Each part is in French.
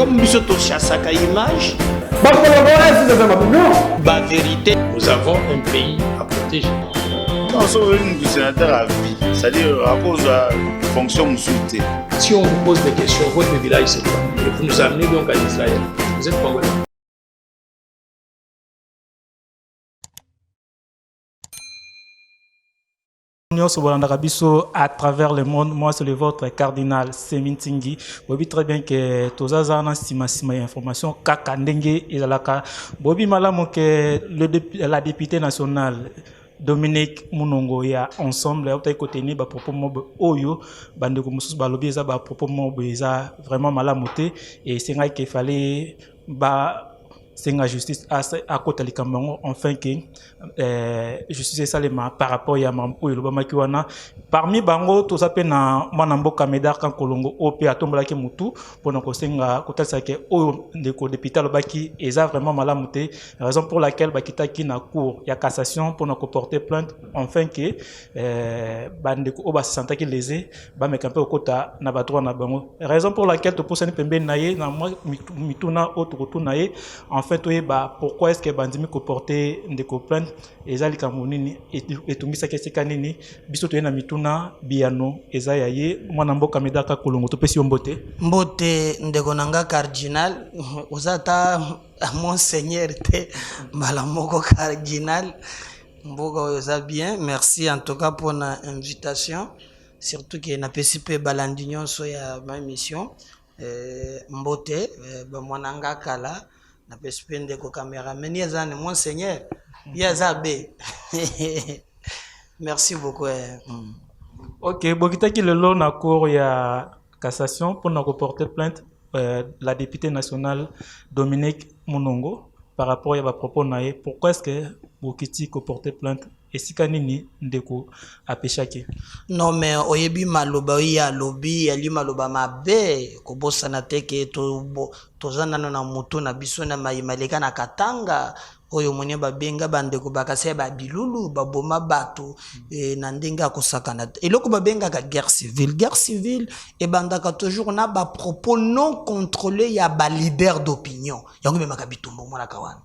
comme nous sommes chassaka image, la vérité, nous avons un pays à protéger. Non, c'est un sénateur à vie, c'est-à-dire à cause de la fonction souhaitée. Si on vous pose des questions, votre village c'est quoi? Et vous nous amenez donc à Israël. Vous êtes congolais. À travers le monde, moi c'est le vôtre cardinal Semintingi. Bobi très bien que tous azana sima information kakandenge ezalaka. Bobi malamu que la députée nationale Dominique Munongo ya ensemble au côté ni ba propos mob oyo bande ko mususu ba lobi eza ba propos mob eza vraiment malamu et c'est vrai qu'il fallait ba c'est la justice à côté de Cameroun enfin que justice salema par rapport à mambo et l'obama qui wana parmi bango tout ça pe na manambo kameda kan kolongo op atombola ke mutu pour na kosenga kotasa ke o de ko député lobaki eza vraiment malamuté raison pour laquelle bakita ki na cour ya cassation pour na porter plainte enfin que bande ko ba senta ki lésé ba me camper okota na ba droit na bango raison pour laquelle to posani pembe naye na mituna autre naye en fait pourquoi est-ce que bandimi ko porter de ko plainte ezali kamonini et tungisa keseka nini biso to na mituna biano ezaya ye mwana mboka medaka kolongo to pesi mbote ndeko nanga cardinal ozata monseigneur te malamoko cardinal mboka oza bien merci en tout cas pour la invitation surtout que na pesipe balandinyon so ya ma mission mbote ba mwananga kala na pespende ko caméra mais ni azane monseigneur yazabe merci beaucoup. OK bokitaki lelo na cour ya cassation pour na porter plainte la députée nationale Dominique Munongo par rapport à ba propos naé pourquoi est-ce que bokiti ko porter plainte et si kanini ndeko apeshaki non mais oyebi maloba ya lobi ya li maloba mabe ko bosana teke to zana na moto na biso na mayimaleka na katanga oyo mwenye babenga bandeko bakase ba bilulu baboma bato na ndenga kosakana eloko babenga ka guerre civile et bandaka toujours na ba propos non contrôlés ya ba leader d'opinion yango me makabitumbo mona kawana.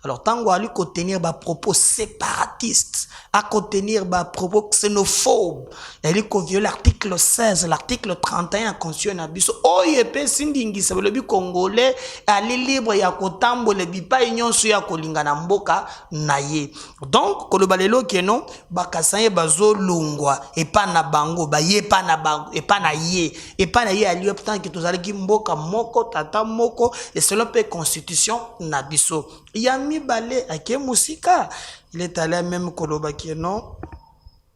Alors, tango ali contenir ba propos séparatistes, à contenir ba propos xénophobes, il ko viole l'article 16, l'article 31 constitution na biso. Oye pe sindingi sa le bi congolais ali libre ya kotambo le bi pa nyonso ya kolinga na mboka na ye. Donc, ko le balelo ke non ba kasanye bazo lungwa et pas na bango, ba ye pa na bango et pas na ye ali optant que tozali ki mboka moko tata moko et selon pe constitution na biso. Yami balé ake musika il est allé même koloba ki non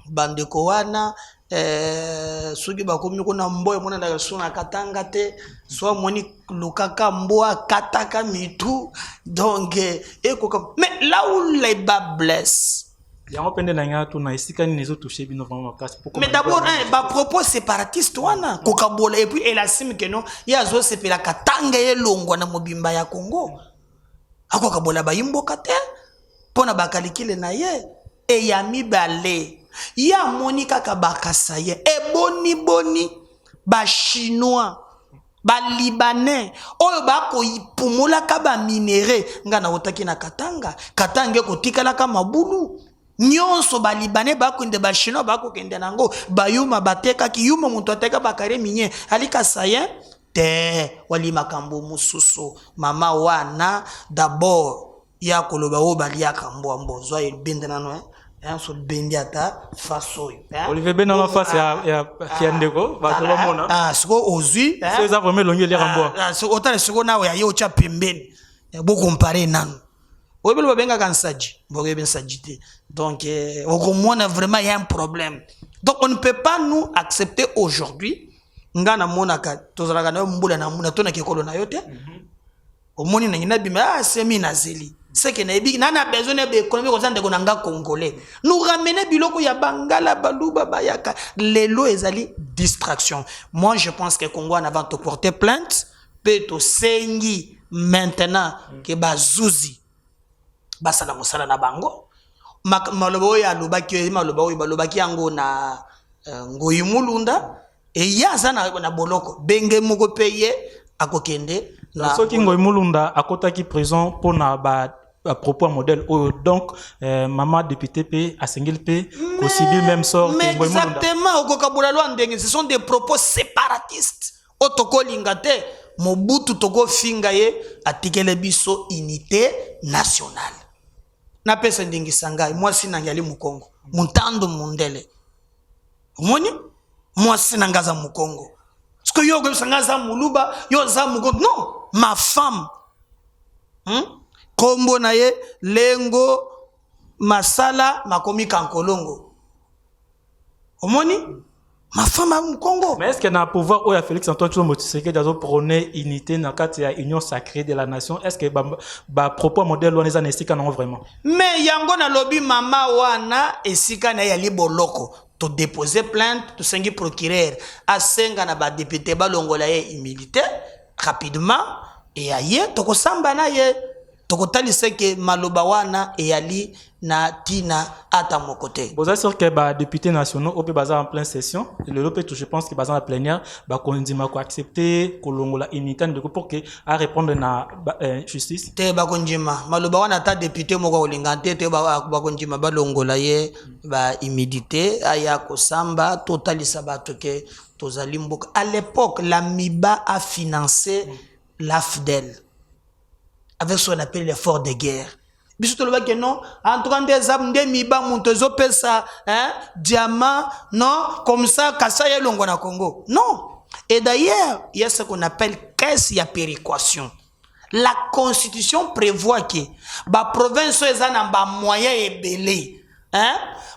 bandeko wana soki bakomi ko na mboya mona na sona katanga te soit moni lukaka mboa kataka mitu donc mais là où les bas blessent yango pende na nga to na esika ni nezo toucher bino vraiment kasi pourquoi mais d'abord ba propos séparatiste wana kokabola et puis elle assume que non ya zo sepela katanga yelongwa na mobimba ya Congo ako kabola ba yimboka te pona bakalikile na ye e ya mibale ya monika ka bakasa ye e boni ba chinois ba libanais oyo bako ipumula ka ba minéraux ngana otaki na katanga ko tikala ka mabulu nyonso ba libanais bako inde ba chinois bako kende nango bayuma bateka ki yuma muntu ateka bakare minye alika sayen te wali makambo mususu mama wana d'abord ya koloba o bali ya kambo mbozwa ebende nano so bendi ata faso Olivier Benama face ya fiandeko ba to mona siko ozui c'est ça vraiment longi le kambo so otale siko nawe ya yo cha pembeni bo comparer nano oyebelo babenga kansaji bogo bensaji te donc au moins vraiment il y a un problème donc on ne peut pas nous accepter aujourd'hui ngana monaka tozalaka na mbula na muna tona kekolo na yote omoni na ngina bima semi na zeli c'est que na ebi nana besoin de économie ko zande ko nanga congolais nous ramener biloko ya bangala baluba bayaka lelo ezali distraction. Moi je pense que Congo en avant de porter plainte peut to sengi maintenant que bazuzi basala mosala na bango malobo ya lobaki malobo balobaki yango na ngoyimulunda. Et ya za na boloko benge moko peye akokende soki ngoy mulunda akotaki prison pona à propos à modèle donc maman député p asengeli p kosibi même sort mais exactement okokabula lwa ndenge ce sont des propos séparatistes otoko lingate Mobutu toko finga ye atikele biso unité nationale na pesa ndingi sangai moi sinangali mukongo muntando mundele omoni moi sinangaza mukongo parce que yo sangaza muluba yo za mukongo non ma femme kombo na ye lengo masala makomi kankolongo omoni ma femme a Congo. Mais est-ce qu'il y a un pouvoir où Félix Antoine Tshilombo Tshisekedi a prôné unité dans le cadre de l'union sacrée de la nation? Est-ce que bah propos modèle on les anestika non vraiment? Mais yango na lobby mama wana esika na yali boloko to déposer plainte to sengi procureur asenga na ba député balongola ye immunité rapidement et aye to ko samba na ye to ko talise ke maloba wana e yali na tina ata mokote. Vous êtes sûr que les députés nationaux au bazar en pleine session, le lopé je pense que bazar en plénière, bah qu'on dit ma quoi accepter kolongo la unité de pour que à répondre na justice. Te ba konjima maloba wana ta député moko olingante te ba konjima balongo la ye ba immunité aya ko samba totalisa bato ke tozali mboka. À l'époque la MIBA a financé l'AFDEL avec ce qu'on appelle l'effort de guerre. Biso le que non, en train des âmes de miba montezo pesa, hein, diamant, non, comme ça, kasa longo na Congo. Non. Et d'ailleurs, il y a ce qu'on appelle caisse ya péréquation. La constitution prévoit que ba province ezana ba moyen ebele, hein,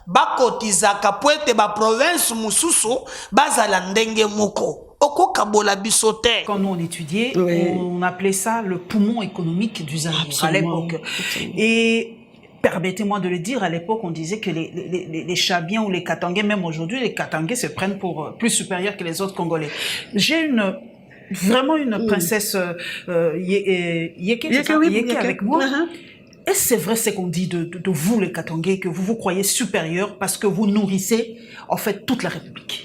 ba kotiza kapoete ba province mususu bazala ndenge moko. Quand nous on étudiait, on appelait ça le poumon économique du Zaïre à l'époque. Et permettez-moi de le dire, à l'époque, on disait que les Chabiens ou les Katangais, même aujourd'hui, les Katangais se prennent pour plus supérieurs que les autres Congolais. J'ai vraiment une princesse Yeke avec moi. Et c'est vrai ce qu'on dit de vous, les Katangais, que vous vous croyez supérieurs parce que vous nourrissez, en fait, toute la République.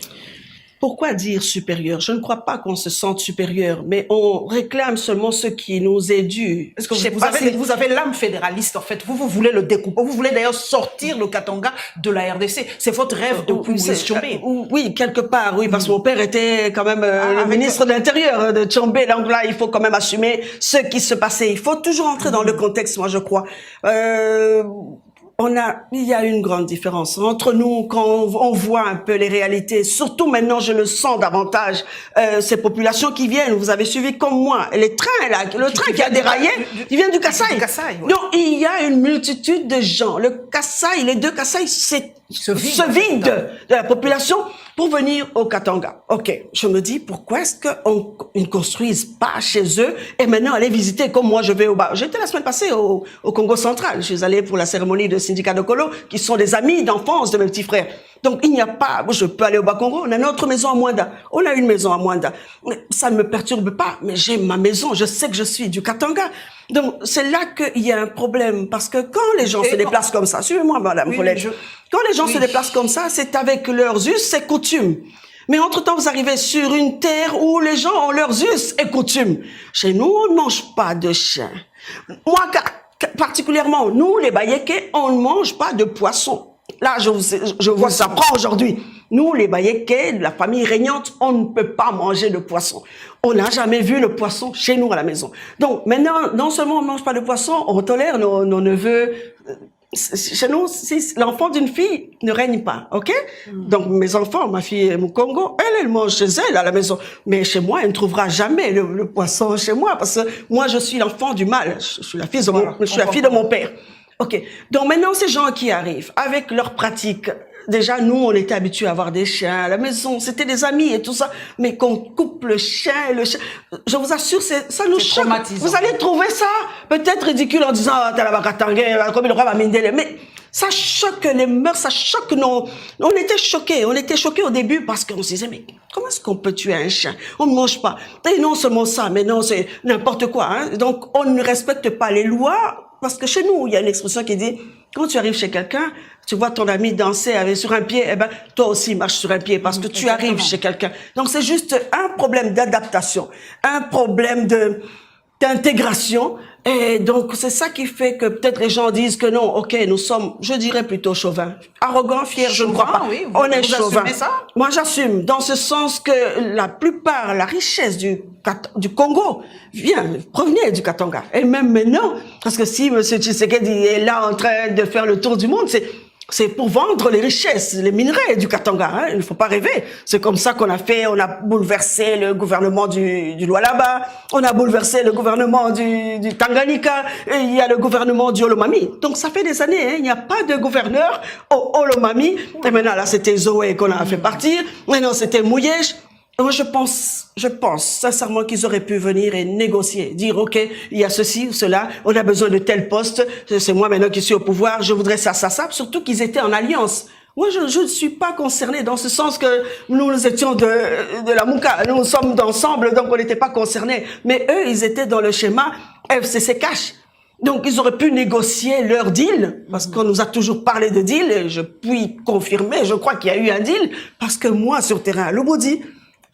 Pourquoi dire supérieur? Je ne crois pas qu'on se sente supérieur, mais on réclame seulement ce qui nous est dû. Parce que vous avez l'âme fédéraliste, en fait. Vous voulez le découper. Vous voulez d'ailleurs sortir le Katanga de la RDC. C'est votre rêve depuis Moïse Tshombe. Oui, quelque part, oui, parce que mon père était quand même le ministre de l'Intérieur de Tshombe. Donc là, il faut quand même assumer ce qui se passait. Il faut toujours entrer dans le contexte, moi, je crois. Il y a une grande différence entre nous quand on voit un peu les réalités. Surtout maintenant, je le sens davantage. Ces populations qui viennent, vous avez suivi comme moi, les trains là, le train qui a déraillé, il vient du Kasaï. Ouais. Donc il y a une multitude de gens. Le Kasaï, les deux Kasaï, se vident de la population pour venir au Katanga. Ok, je me dis pourquoi est-ce qu'ils ne construisent pas chez eux et maintenant aller visiter comme moi je vais au bas. J'étais la semaine passée au Congo central. Je suis allée pour la cérémonie de syndicat de Kolo qui sont des amis d'enfance de mes petits frères. Donc il n'y a pas, je peux aller au Bas-Congo, on a notre maison à Mwanda. On a une maison à Mwanda. Ça ne me perturbe pas, mais j'ai ma maison, je sais que je suis du Katanga. Donc c'est là qu'il y a un problème parce que quand les gens se déplacent comme ça, suivez-moi madame Colette, quand les gens se déplacent comme ça, c'est avec leurs us et coutumes. Mais entre-temps, vous arrivez sur une terre où les gens ont leurs us et coutumes. Chez nous, on ne mange pas de chien. Moi, particulièrement, nous, les Bayékés, on ne mange pas de poisson. Là, je vous apprends aujourd'hui. Nous, les Bayékés, la famille régnante, on ne peut pas manger de poisson. On n'a jamais vu le poisson chez nous à la maison. Donc, maintenant, non seulement on ne mange pas de poisson, on tolère nos neveux. Chez nous, l'enfant d'une fille ne règne pas, ok? Donc, mes enfants, ma fille au Congo, elle mange chez elle à la maison. Mais chez moi, elle ne trouvera jamais le poisson chez moi parce que moi, je suis l'enfant du mal. Je suis la fille de mon père. Ok. Donc, maintenant, ces gens qui arrivent avec leurs pratiques, déjà, nous, on était habitués à avoir des chiens à la maison. C'était des amis et tout ça. Mais qu'on coupe le chien, je vous assure, ça nous choque. Vous allez trouver ça peut-être ridicule en disant, t'as la Bakatangé, comme le roi Mamindele. Mais ça choque les mœurs, ça choque on était choqués au début parce qu'on se disait, mais comment est-ce qu'on peut tuer un chien? On ne mange pas. Et non seulement ça, mais non, c'est n'importe quoi, hein. Donc, on ne respecte pas les lois. Parce que chez nous, il y a une expression qui dit, quand tu arrives chez quelqu'un, tu vois ton ami danser sur un pied, eh ben, toi aussi marche sur un pied parce que tu arrives chez quelqu'un. Donc c'est juste un problème d'adaptation, un problème d'intégration. Et donc, c'est ça qui fait que peut-être les gens disent que non, ok, nous sommes, je dirais plutôt chauvins. Arrogants, fiers, je ne crois pas. Oui, on est chauvins. Ça? Moi, j'assume, dans ce sens que la plupart, la richesse du Congo provenait du Katanga. Et même maintenant, parce que si M. Tshisekedi est là en train de faire le tour du monde, c'est pour vendre les richesses, les minerais du Katanga. Hein. Il ne faut pas rêver. C'est comme ça qu'on a fait. On a bouleversé le gouvernement du Lualaba. On a bouleversé le gouvernement du Tanganyika. Et il y a le gouvernement du Olomami. Donc ça fait des années. Hein. Il n'y a pas de gouverneur au Olomami. Et maintenant, là, c'était Zoé qu'on a fait partir. Maintenant, c'était Mouyèche. Moi, je pense sincèrement qu'ils auraient pu venir et négocier, dire, OK, il y a ceci ou cela, on a besoin de tel poste, c'est moi maintenant qui suis au pouvoir, je voudrais ça, surtout qu'ils étaient en alliance. Moi, je ne suis pas concerné dans ce sens que nous étions de la Mouka, nous sommes d'ensemble, donc on n'était pas concernés. Mais eux, ils étaient dans le schéma FCC Cash. Donc, ils auraient pu négocier leur deal, parce qu'on nous a toujours parlé de deal, et je puis confirmer, je crois qu'il y a eu un deal, parce que moi, sur terrain à Lobodi,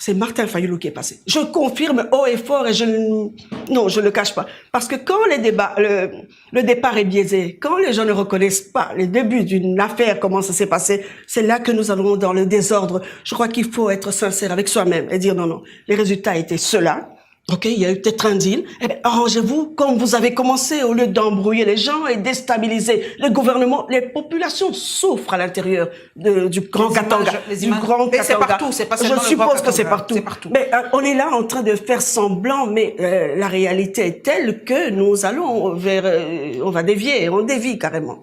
c'est Martin Fayulu qui est passé. Je confirme haut et fort et je ne le cache pas. Parce que quand le départ est biaisé, quand les gens ne reconnaissent pas les débuts d'une affaire, comment ça s'est passé, c'est là que nous allons dans le désordre. Je crois qu'il faut être sincère avec soi-même et dire non, les résultats étaient ceux-là. OK, il y a eu peut-être un deal. Eh bien, arrangez-vous comme vous avez commencé au lieu d'embrouiller les gens et déstabiliser le gouvernement. Les populations souffrent à l'intérieur du Grand Katanga. Du Grand Katanga. C'est partout, c'est pas seulement Je suppose que c'est partout. Mais on est là en train de faire semblant, mais la réalité est telle que nous allons vers, on va dévier, on dévie carrément.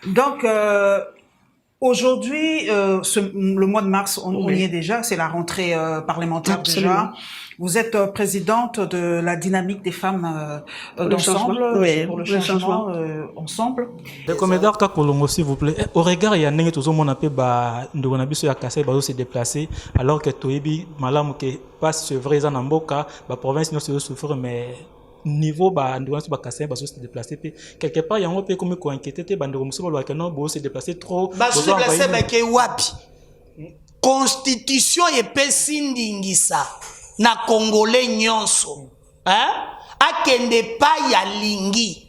Donc, aujourd'hui, le mois de mars, on y est déjà, c'est la rentrée parlementaire. Absolument. Déjà. Vous êtes présidente de la dynamique des femmes d'ensemble, pour le changement ensemble. Recommandeur Kakolongo, s'il vous plaît. Au regard, il y a un tout le monde appelle Ndogonabiso ya Kassai bazo se déplacer alors que Toyebi malamu ke passe c'est vrai en Amboka, la province non se souffre mais niveau Ndogonabiso ba Kassai bazo se déplacer quelque part il y a un peu comme ko inquiété Ndogonabiso ba non bazo se déplacer trop bazo se déplacer ba ke wapi constitution epesi ndingisa na congolais nyonso hein akende pa ya lingi.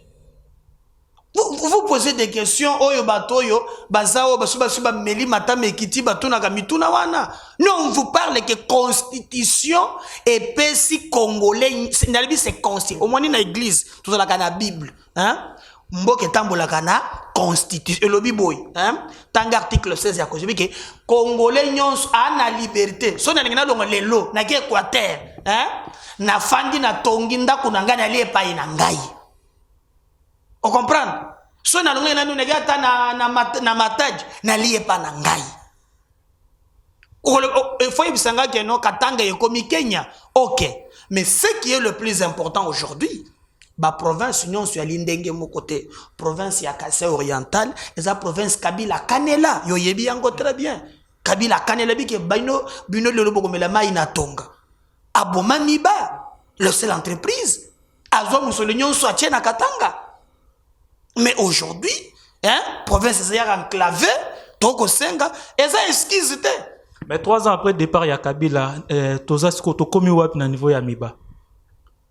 Vous posez des questions oyo batoyo bazao basuba meli matame ekiti batuna ka mituna wana. Non, on vous parle que constitution epesi congolais c'est constitution au moins na église tout ça la Bible hein mboke tambola kana constitution elobi boy hein tanga article 16 ya ko que congolais nyonso ana liberté so na ngina longa lelo na ke Équateur hein na fandi na tongi ndako na ngana ali epai na ngai. On comprend so na longa na nugata na mataji na li epa na ngai. Il faut ibisanga que no Katanga ekomi Kenya. OK, mais ce qui est le plus important aujourd'hui, ba province union sur l'indenge mo côté province ya Kassai oriental et la province Kabila Kanela yo yebi yango très bien Kabila Kanela bi ke bino le lobo komela mai na tonga aboma miba le seul entreprise azo musolunion so na Katanga. Mais aujourd'hui hein province ya enclavé toko senga et ça excuse te. Mais 3 ans après le départ ya Kabila toza siko to komi wapi na niveau ya miba.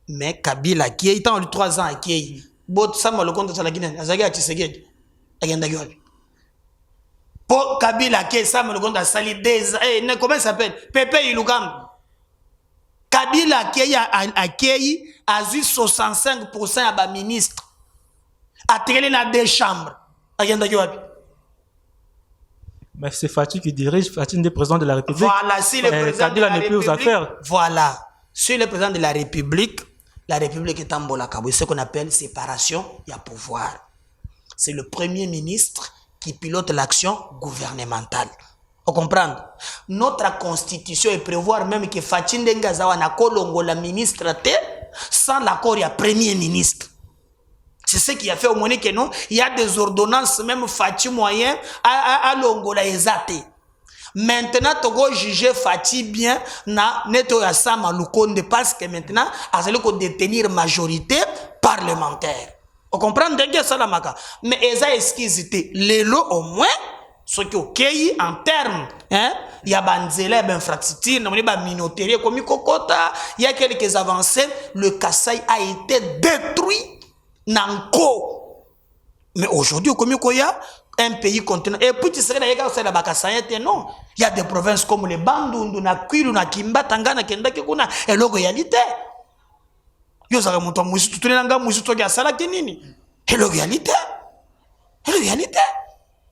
Mais Kabila qui est en 3 ans qui est bot sama le compte de la Guinée azaga Tshisekedi agenda gyobi pour Kabila qui sama le compte de sali des comment ça s'appelle Pepe Ilugam Kabila qui a accueilli à 65% à ba ministre a tiré dans 2 chambres agenda gyobi. Mais c'est Fatou qui dirige, Fatou est président de la République. Voilà, si le président Kabila n'est plus aux affaires. Voilà, si le président de la République est en Bolakabou, ce qu'on appelle séparation, il y a pouvoir. C'est le premier ministre qui pilote l'action gouvernementale. Vous comprenez? Notre constitution est prévoir même que Fatou Ndengazawa na kolongo la ministre sans l'accord du premier ministre. C'est ce qui a fait au moins que non, il y a des ordonnances même Fatou moyen à longola ezate. Maintenant, tu vas juger Fati bien na neto ya sama lukonde parce que maintenant, il faut détenir majorité parlementaire. Vous comprenez? Mais eza excusité. Lelo au moins, Ce qui est OK en termes, hein, il y a banzela, infrastructure, il y a minoterie, comme il y a quelques avancées. Le Kasaï a été détruit. Nanko. Mais aujourd'hui, comme il y a un pays continent. Et puis tu serais là, non. Il y a des provinces comme les Bandundu, Nakwilu, Nakimba, Tangana, Kendaki, Kuna, et la réalité. Yo ça remonte à Moussou, tout le monde Moussou, tout le monde et la réalité. Et la réalité.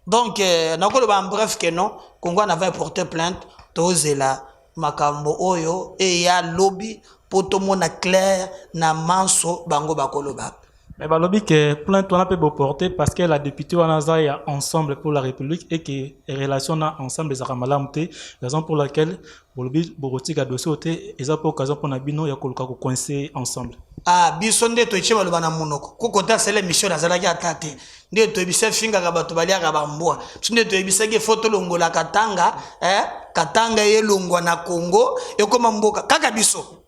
Donc, bref que non, Congo avait porté plainte, Tozela, Makambo Oyo, et il y a lobby pour tout le monde clair, na manso, bango bakoloba. Mais bah lobby que plainte on a pu porter parce que la députée Wanaza est ensemble pour la République et que les relations ensemble les aramalamté, raison pour laquelle lobby borotika dossier oté et ça pour occasion pour nabino ya koluka ko coincer ensemble. Ah bisonde to chima lobana munoko ko kota sele mission azala ya tate nde to bise finga ka bato balia ka bambwa nde to bise ke photo longola katanga katanga ye longwa na Congo e koma mboka kaka biso.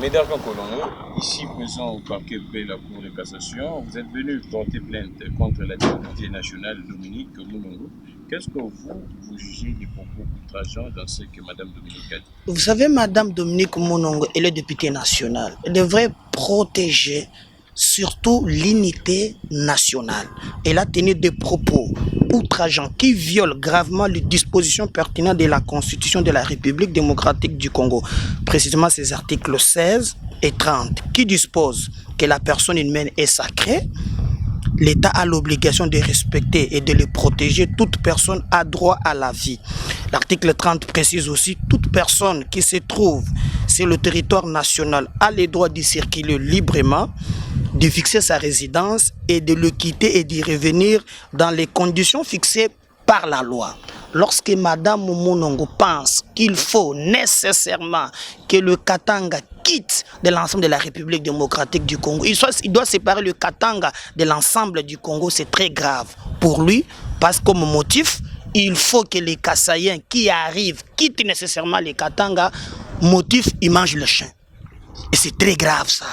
Médard Colono, ici présent au parquet de la Cour de cassation, vous êtes venu porter plainte contre la députée nationale Dominique Mounongo. Qu'est-ce que vous jugez des propos outrageants dans ce que Mme Dominique a dit? Vous savez, Mme Dominique Mounongo, elle est députée nationale. Elle devrait protéger surtout l'unité nationale. Elle a tenu des propos outrageants qui violent gravement les dispositions pertinentes de la Constitution de la République démocratique du Congo. Précisément ces articles 16 et 30 qui disposent que la personne humaine est sacrée. L'État a l'obligation de respecter et de le protéger. Toute personne a droit à la vie. L'article 30 précise aussi toute personne qui se trouve sur le territoire national a le droit d'y circuler librement, de fixer sa résidence et de le quitter et d'y revenir dans les conditions fixées par la loi. Lorsque Mme Mounongo pense qu'il faut nécessairement que le Katanga quitte de l'ensemble de la République démocratique du Congo, il doit séparer le Katanga de l'ensemble du Congo, c'est très grave pour lui, parce que comme motif, il faut que les Kassaïens qui arrivent quittent nécessairement les Katanga, motif, ils mangent le chien. Et c'est très grave ça.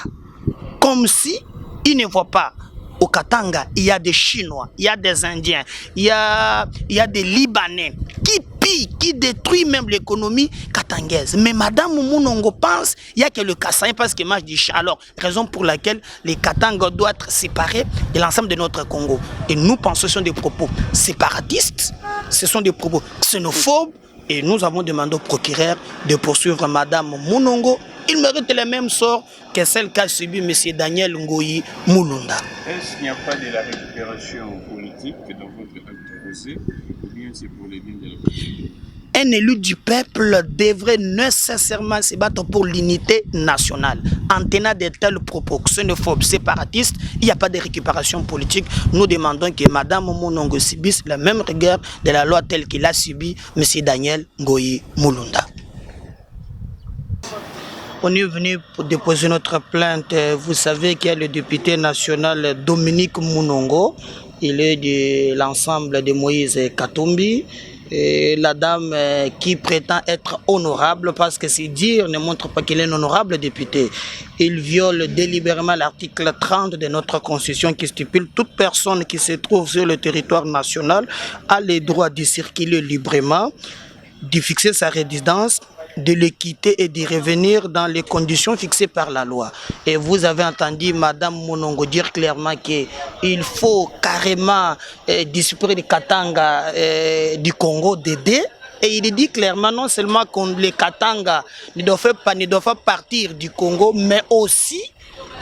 Comme si ils ne voient pas au Katanga, il y a des Chinois, il y a des Indiens, il y a des Libanais qui pillent, qui détruisent même l'économie katangaise. Mais Mme Mounongo pense il y a que le Kassaïen parce qu'il mange du chien. Alors, raison pour laquelle les Katanga doivent être séparés de l'ensemble de notre Congo. Et nous pensons que ce sont des propos séparatistes, ce sont des propos xénophobes. Et nous avons demandé au procureur de poursuivre Mme Mounongo. Il mérite le même sort que celle qu'a subi M. Daniel Ngoyi Mulunda. Est-ce qu'il n'y a pas de la récupération politique dans votre acte procès ou bien c'est pour les biens de la politique? Un élu du peuple devrait nécessairement se battre pour l'unité nationale. En tenant de tels propos xénophobes, séparatistes, il n'y a pas de récupération politique. Nous demandons que Mme Mounongo subisse la même rigueur de la loi telle qu'il a subi M. Daniel Ngoyi Mulunda. On est venu pour déposer notre plainte. Vous savez qu'il y a le député national Dominique Mounongo. Il est de l'ensemble de Moïse Katumbi. Et la dame qui prétend être honorable, parce que c'est dire ne montre pas qu'il est un honorable député. Il viole délibérément l'article 30 de notre Constitution qui stipule toute personne qui se trouve sur le territoire national a le droit de circuler librement, de fixer sa résidence de le quitter et d'y revenir dans les conditions fixées par la loi. Et vous avez entendu Madame Monongo dire clairement qu'il faut carrément discipliner les Katanga du Congo d'aider. Et il dit clairement non seulement que les Katanga ne doivent pas partir du Congo, mais aussi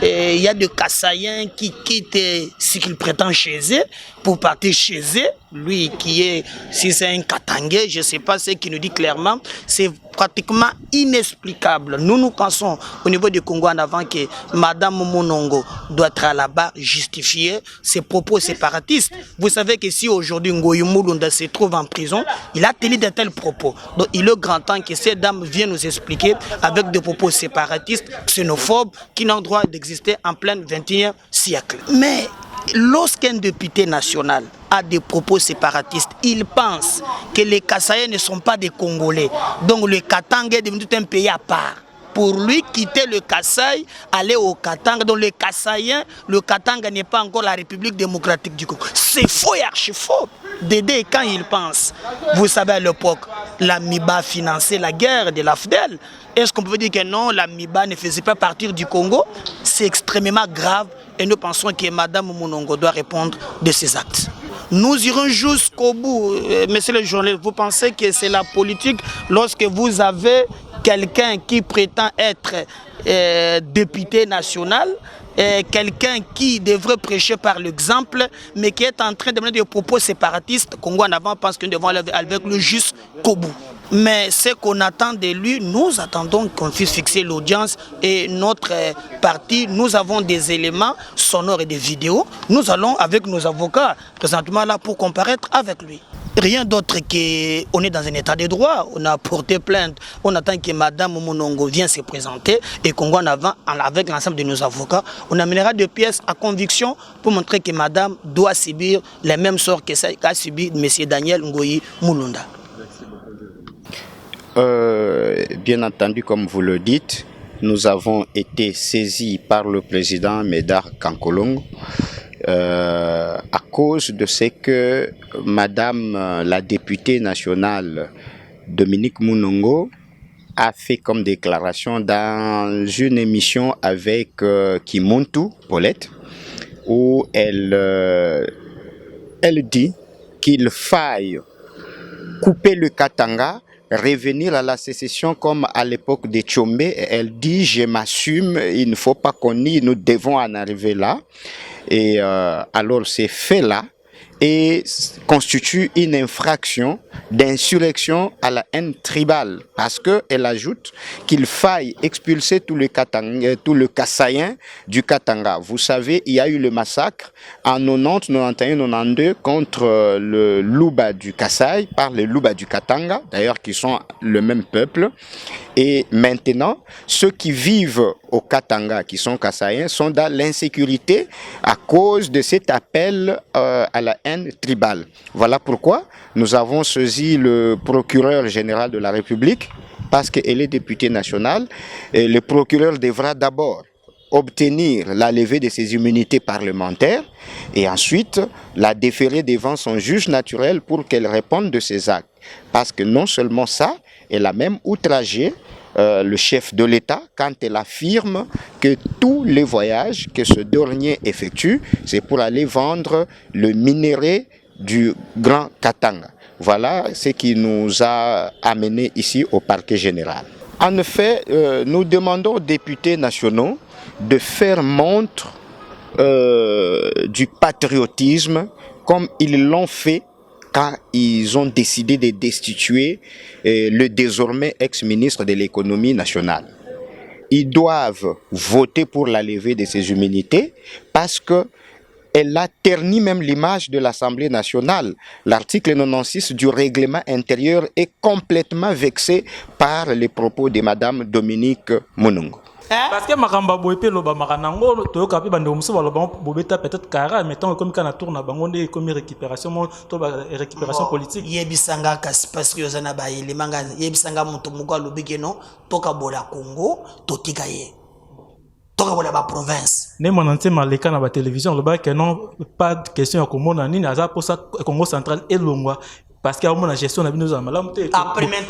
il y a des Kassaïens qui quittent ce qu'ils prétendent chez eux pour partir chez eux. Lui qui est, si c'est un Katangais, je ne sais pas ce qu'il nous dit clairement, c'est pratiquement inexplicable. Nous pensons au niveau du Congo en avant que Madame Monongo doit être là-bas justifier ses propos séparatistes. Vous savez que si aujourd'hui Ngoyi Mulunda se trouve en prison, il a tenu de tels propos. Donc il est grand temps que ces dames viennent nous expliquer avec des propos séparatistes, xénophobes, qui n'ont droit d'exister en plein 21e siècle. Mais lorsqu'un député national a des propos séparatistes, il pense que les Kassaïens ne sont pas des Congolais. Donc le Katanga est devenu un pays à part. Pour lui, quitter le Kasaï, aller au Katanga. Donc le Kassaïen, le Katanga n'est pas encore la République démocratique du Congo. C'est faux et archi faux. Dédé, quand il pense, vous savez à l'époque, la MIBA finançait la guerre de l'AFDEL. Est-ce qu'on peut dire que non, la MIBA ne faisait pas partir du Congo? C'est extrêmement grave et nous pensons que Madame Monongo doit répondre de ses actes. Nous irons jusqu'au bout. Monsieur le journaliste, vous pensez que c'est la politique lorsque vous avez quelqu'un qui prétend être député national, quelqu'un qui devrait prêcher par l'exemple, mais qui est en train de mener des propos séparatistes. Congo en avant pense que nous devons aller avec le jusqu'au bout. Mais ce qu'on attend de lui, nous attendons qu'on puisse fixer l'audience et notre parti, nous avons des éléments sonores et des vidéos. Nous allons avec nos avocats présentement là pour comparaître avec lui. Rien d'autre qu'on est dans un état de droit. On a porté plainte. On attend que Madame Monongo vienne se présenter et qu'on en avant avec l'ensemble de nos avocats. On amènera des pièces à conviction pour montrer que Madame doit subir les mêmes sorts qu'a subi M. Daniel Ngoyi Mulunda. Bien entendu, comme vous le dites, nous avons été saisis par le président Médard Kankolongo à cause de ce que Madame la députée nationale Dominique Monongo a fait comme déclaration dans une émission avec Kimuntu Paulette, où elle dit qu'il faille couper le Katanga, revenir à la sécession comme à l'époque de Tchombe. Elle dit: je m'assume, il ne faut pas qu'on nie, nous devons en arriver là. Et alors ces faits-là constituent une infraction d'insurrection à la haine tribale, parce qu'elle ajoute qu'il faille expulser tout le Kassaïen du Katanga. Vous savez, il y a eu le massacre en 90, 91, 92 contre le Luba du Kasaï par les Luba du Katanga, d'ailleurs qui sont le même peuple. Et maintenant, ceux qui vivent au Katanga, qui sont Kassaïens, sont dans l'insécurité à cause de cet appel à la haine tribale. Voilà pourquoi nous avons saisi le procureur général de la République, parce qu'elle est députée nationale. Et le procureur devra d'abord obtenir la levée de ses immunités parlementaires et ensuite la déférer devant son juge naturel pour qu'elle réponde de ses actes. Parce que non seulement ça, elle a même outragé le chef de l'État quand elle affirme que tous les voyages que ce dernier effectue, c'est pour aller vendre le minerai du Grand Katanga. Voilà ce qui nous a amenés ici au parquet général. En effet, nous demandons aux députés nationaux de faire montre du patriotisme comme ils l'ont fait quand ils ont décidé de destituer le désormais ex-ministre de l'économie nationale. Ils doivent voter pour la levée de ses immunités parce qu'elle a terni même l'image de l'Assemblée nationale. L'article 96 du règlement intérieur est complètement vexé par les propos de Madame Dominique Monongo. Parce que Makamba Boepe Loba Maranango, Toyoka Bandomso, Bobeta peut-être Kara, mettons comme quand on tourne à Bangonde comme récupération politique. Yebisanga parce que Yozana Baye, les mangas, Yebisanga Montomuga Lubigeno, Toka Bola Congo, Totikaye. Toka Bola province. Ne monante maleka na ba télévision, le bas que non, pas de question à Congo, ni Naza pour ça Congo central et Longwa. parce qu'il y a une gestion de la maladie.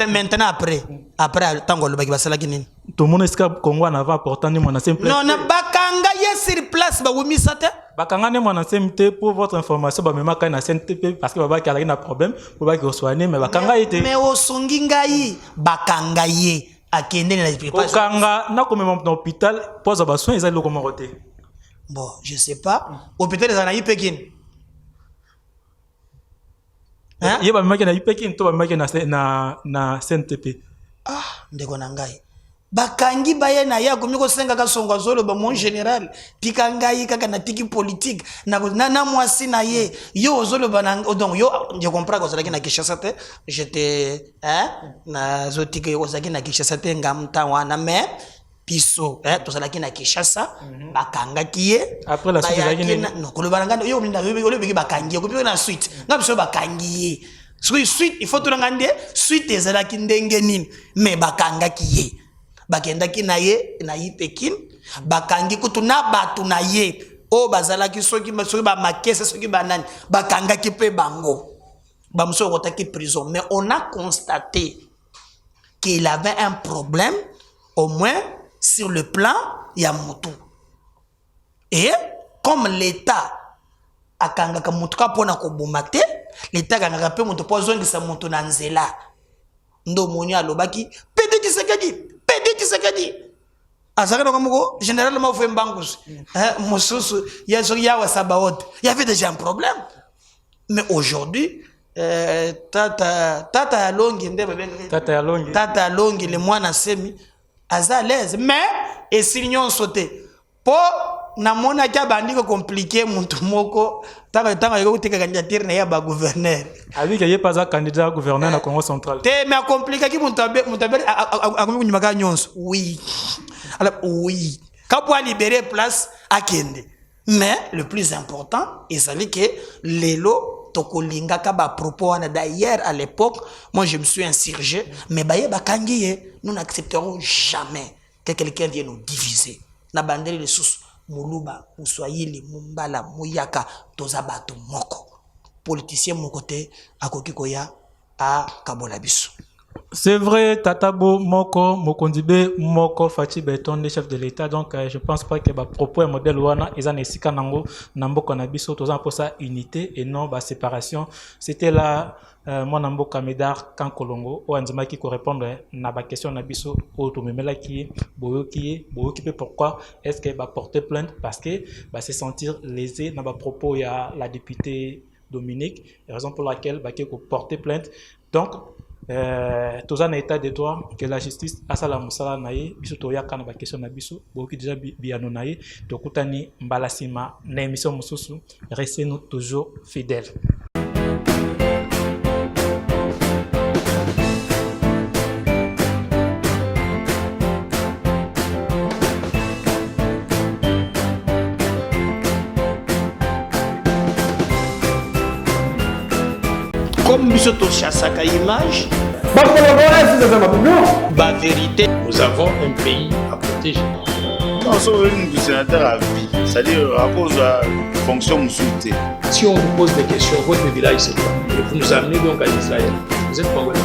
Maintenant, après, tant que le bac va se la guiner. Tout le monde est-ce que Congo en avait apporté mon ancien Non, na bakanga ye sur place, ba wumi sate. Bakanga ne mon ancien pour votre information, bah même quand na CNTP parce que baba qui a un problème, pour pas qu'il soit né, mais bakanga était. Mais au songingai, bakanga ye, a kende na préparation. Bakanga na comme mon hôpital, pose à besoin, ils allaient le commander. Bon, je sais pas. Hôpital des Anaï Pékin. Hein? Il y a même qui na Pékin, toi même qui na CNTP. Ah, ndeko nangai. Bakangi baye na ya komiko senga ka songa zolo ba mon général pikangai kaka na tiki politique na mwasi na ye yo zolo bana donc yo je comprends que ça na Kinshasa te j'étais na zotike yo ça na Kinshasa te ngamta wana mais piso to ça na Kinshasa bakanga kiye après la suite non ko le balanga yo minda yo biki bakangi ko na suite ngabso bakangi suite il faut to ngande suite ezalaki ndenge nini mais bakanga kiye bakendaki na ye na Pekin bakangi kutu na batu na ye o bazalaki soki ba makese soki banani bakangaki pe bango bamso kotaki prison mais on a constaté qu'il avait un problème au moins sur le plan ya mutu et comme l'état akangaka mutu ka pona ko bomate l'état akangaka pe mutu po zongisa mutu na nzela ndo moni alobaki pede Kisekedi azaka comme généralement fait mbangous mosusu ya wa sabaot il y avait déjà un problème mais aujourd'hui tata longi tata longi le mwana semi aza l'aise mais et signon sauté po na mona kia bandiko compliqué muntu moko tanga yoko tika candidature na ya ba gouverneur avec qu'il y a pas un candidat gouverneur na Congo central te mais compliqué ki muntu akunyuma ka nyonso oui alors oui quand pour libérer place akende mais le plus important est celui que lelo tokolinga ka ba propos d'ailleurs à l'époque moi je me suis insurgé mais baye bakangiye nous n'accepterons jamais que quelqu'un vienne nous diviser na bandeli les sous Muluba, Muswahili, Mumbala, Muyaka, Tozabato, Moko. Politicien mon côté, à Kokikoya, à Kabolabisu. C'est vrai, Tatabo, Moko, Mokondibe, Moko, Fati Beton, les chefs de l'État. Donc, je ne pense pas que le propos et modèle Wana, ils ont essayé Nango, Nambo Konabiso, tous pour sa unité et non la séparation. C'était là, mon Nambo Kamedar, Kankolongo, ou Anzima qui correspondent à la question Nabiso, au Tomemela qui est, pourquoi est-ce qu'elle va porter plainte? Parce que se sentir lésé dans le propos, il y a la députée Dominique, raison pour laquelle elle va porter plainte. Donc, tous en état de droit que la justice a sa la musala naïe biso to yaka na ba question na biso boki déjà biano naïe to kutani mbalasima na émission mususu restez nous toujours fidèles. Comme nous sommes chassaka image, la vérité, nous avons un pays à protéger. Non, c'est une sénateur à vie, c'est-à-dire à cause de la fonction musulmane. Si on vous pose des questions, votre village c'est quoi? Et vous nous amenez donc à Israël. Vous êtes congolais.